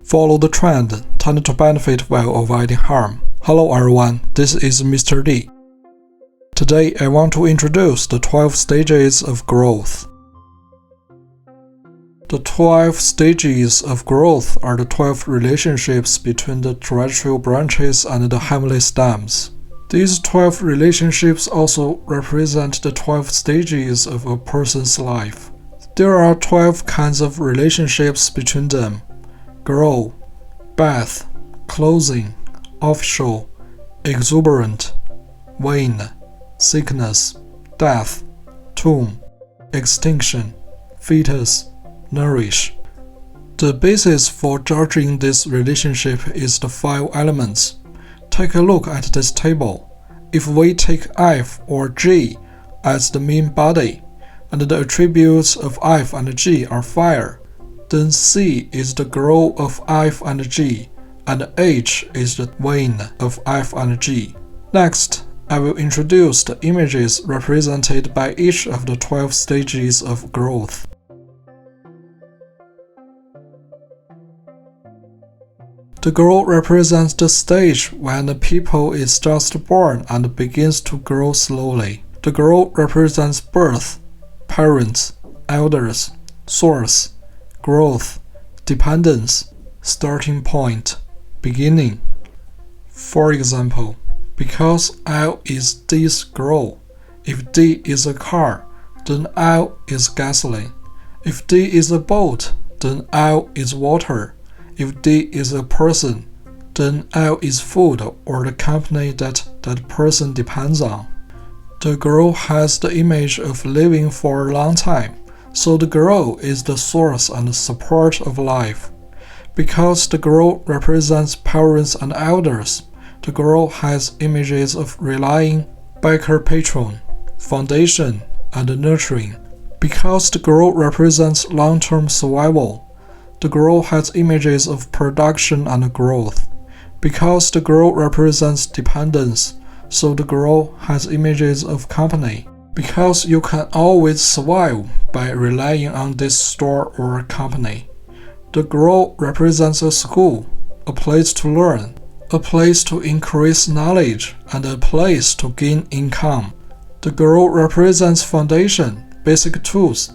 Follow the trend, tend to benefit while avoiding harm. Hello everyone, this is Mr. D. Today I want to introduce the 12 stages of growth. The 12 stages of growth are the 12 relationships between the terrestrial branches and the heavenly stems. These 12 relationships also represent the 12 stages of a person's life. There are 12 kinds of relationships between them: grow, birth, closing, offshore, exuberant, wane, sickness, death, tomb, extinction, fetus, nourish. The basis for judging this relationship is the 5 elements. Take a look at this table. If we take F or G as the main body, and the attributes of F and G are fire, then C is the grow of F and G, and H is the wane of F and G. Next, I will introduce the images represented by each of the 12 stages of growth. The grow represents the stage when the people is just born and begins to grow slowly. The grow represents birth, parents, elders, source, growth, dependence, starting point, beginning. For example, because L is D's grow, if D is a car, then L is gasoline. If D is a boat, then L is water. If D is a person, then L is food or the company that person depends on. The grow has the image of living for a long time, so the grow is the source and support of life. Because the grow represents parents and elders, the grow has images of relying, backer patron, foundation, and nurturing. Because the grow represents long-term survival, the grow has images of production and growth. Because the grow represents dependence, so the grow has images of company. Because you can always survive by relying on this store or company. The grow represents a school, a place to learn, a place to increase knowledge, and a place to gain income. The grow represents foundation, basic tools,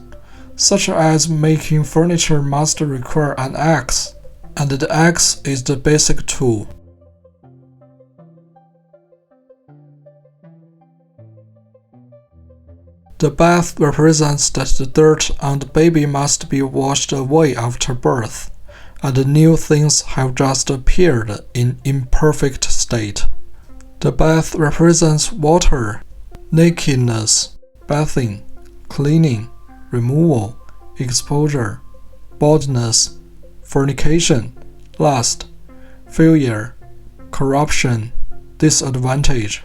such as making furniture must require an axe, and the axe is the basic tool. The bath represents that the dirt on the baby must be washed away after birth, and new things have just appeared in imperfect state. The bath represents water, nakedness, bathing, cleaning, removal, exposure, baldness, fornication, lust, failure, corruption, disadvantage.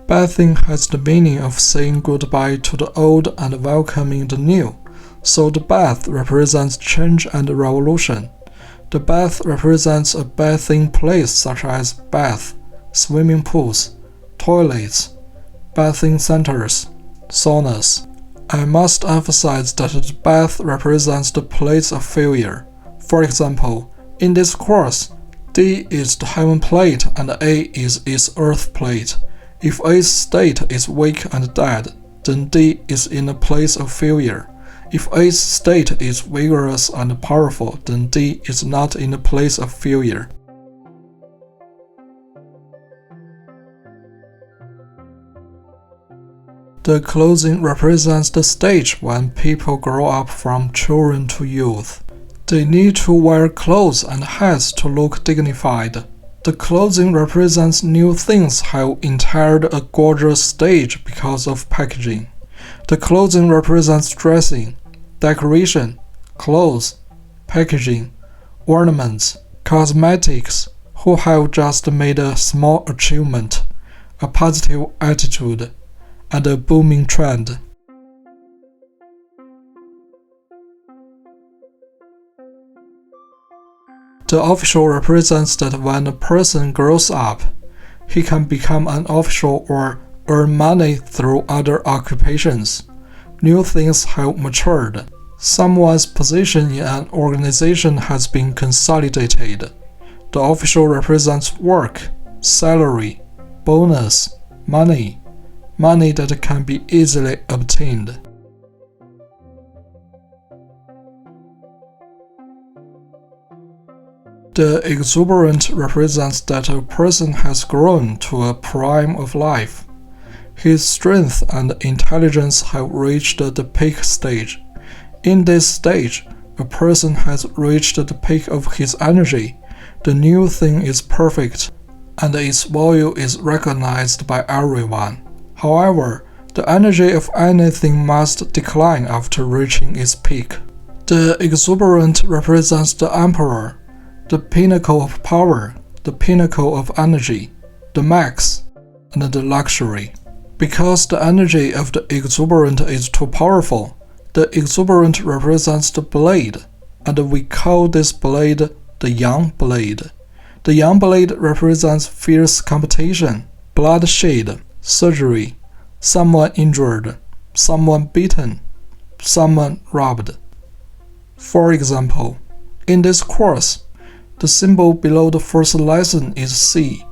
Bathing has the meaning of saying goodbye to the old and welcoming the new, so the bath represents change and revolution. The bath represents a bathing place such as bath, swimming pools, toilets, bathing centers, saunas. I must emphasize that the bath represents the place of failure. For example, in this course, D is the heaven plate and A is its earth plate. If A's state is weak and dead, then D is in a place of failure. If A's state is vigorous and powerful, then D is not in a place of failure. The closing represents the stage when people grow up from children to youth. They need to wear clothes and hats to look dignified. The clothing represents new things have entered a gorgeous stage because of packaging. The clothing represents dressing, decoration, clothes, packaging, ornaments, cosmetics, who have just made a small achievement, a positive attitude, and a booming trend. The official represents that when a person grows up, he can become an official or earn money through other occupations. New things have matured, Someone's position in an organization has been consolidated. The official represents work, salary, bonus, money that can be easily obtained. The exuberant represents that a person has grown to a prime of life. His strength and intelligence have reached the peak stage. In this stage, a person has reached the peak of his energy. The new thing is perfect, and its value is recognized by everyone. However, the energy of anything must decline after reaching its peak. The exuberant represents the emperor, the pinnacle of power, the pinnacle of energy, the max, and the luxury. Because the energy of the exuberant is too powerful, the exuberant represents the blade, and we call this blade the young blade. The young blade represents fierce competition, bloodshed, surgery, someone injured, someone beaten, someone robbed. For example, in this course, the symbol below the first lesson is C.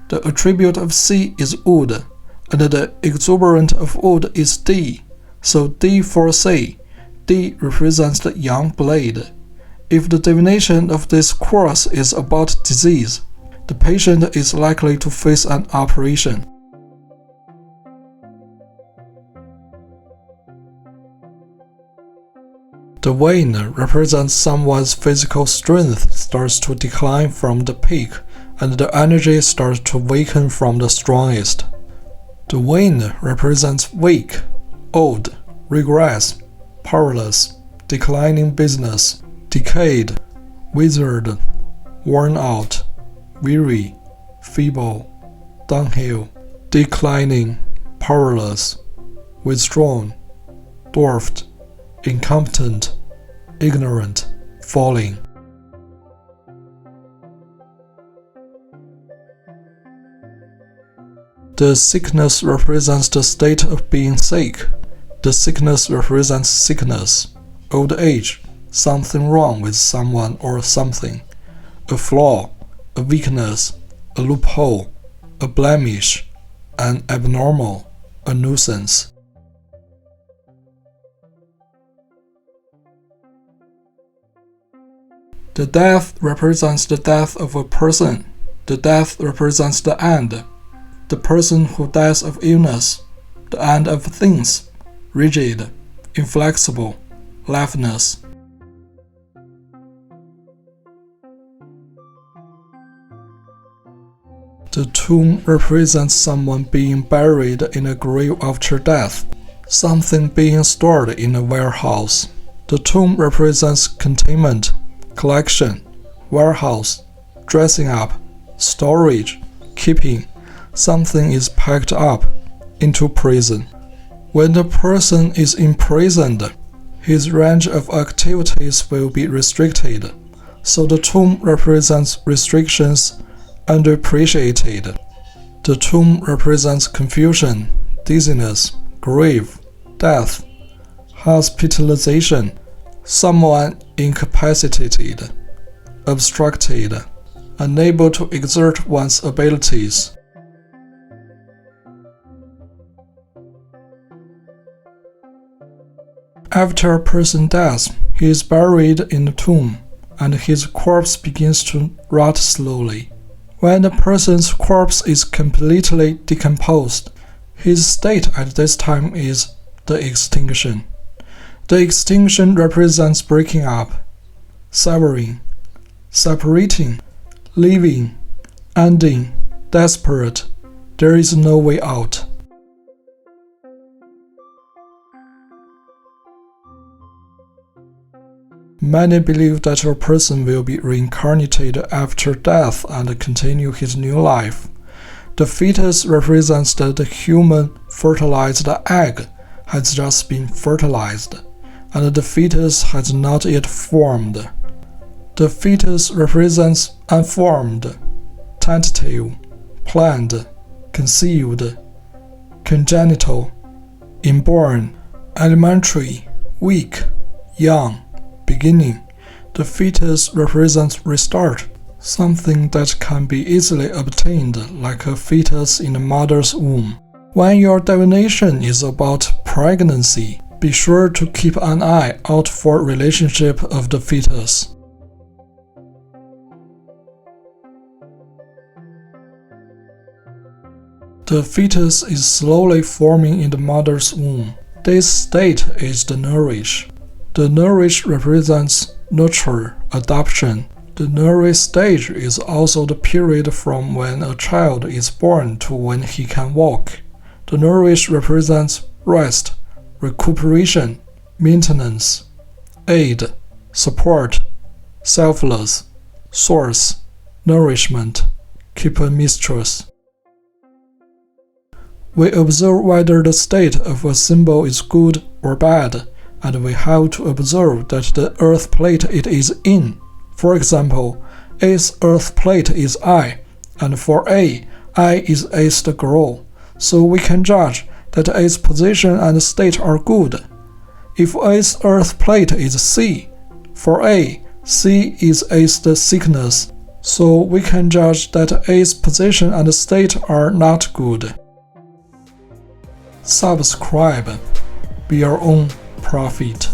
The attribute of C is wood, and the exuberant of wood is D. So D for C. D represents the young blade. If the divination of this course is about disease, the patient is likely to face an operation. The wane represents someone's physical strength starts to decline from the peak, and the energy starts to weaken from the strongest. The wane represents weak, old, regress, powerless, declining business, decayed, withered, worn out, weary, feeble, downhill, declining, powerless, withdrawn, dwarfed, incompetent, ignorant, falling. The sickness represents the state of being sick. The sickness represents sickness, old age, something wrong with someone or something, a flaw, a weakness, a loophole, a blemish, an abnormal, a nuisance. The death represents the death of a person. The death represents the end. The person who dies of illness, the end of things, rigid, inflexible, lifeless. The tomb represents someone being buried in a grave after death, something being stored in a warehouse. The tomb represents containment, collection, warehouse, dressing up, storage, keeping. Something is packed up into prison. When the person is imprisoned, his range of activities will be restricted, so the tomb represents restrictions underappreciated. The tomb represents confusion, dizziness, grief, death, hospitalization, someone incapacitated, obstructed, unable to exert one's abilities. After a person dies, he is buried in the tomb, and his corpse begins to rot slowly. When the person's corpse is completely decomposed, his state at this time is the extinction. The extinction represents breaking up, severing, separating, leaving, ending, desperate. There is no way out. Many believe that a person will be reincarnated after death and continue his new life. The fetus represents that the human fertilized egg has just been fertilized, and the fetus has not yet formed. The fetus represents unformed, tentative, planned, conceived, congenital, inborn, elementary, weak, young, beginning. The fetus represents restart, something that can be easily obtained like a fetus in a mother's womb. When your divination is about pregnancy, be sure to keep an eye out for relationship of the fetus. The fetus is slowly forming in the mother's womb. This state is the nourish. The nourish represents nurture, adoption. The nourish stage is also the period from when a child is born to when he can walk. The nourish represents rest, recuperation, maintenance, aid, support, selfless, source, nourishment, keeper mistress. We observe whether the state of a symbol is good or bad, and we have to observe that the earth plate it is in. For example, A's earth plate is I, and for I is A's the girl, so we can judge that A's position and state are good. If A's earth plate is C, for C is A's the sickness, so we can judge that A's position and state are not good. Subscribe. Be your own prophet.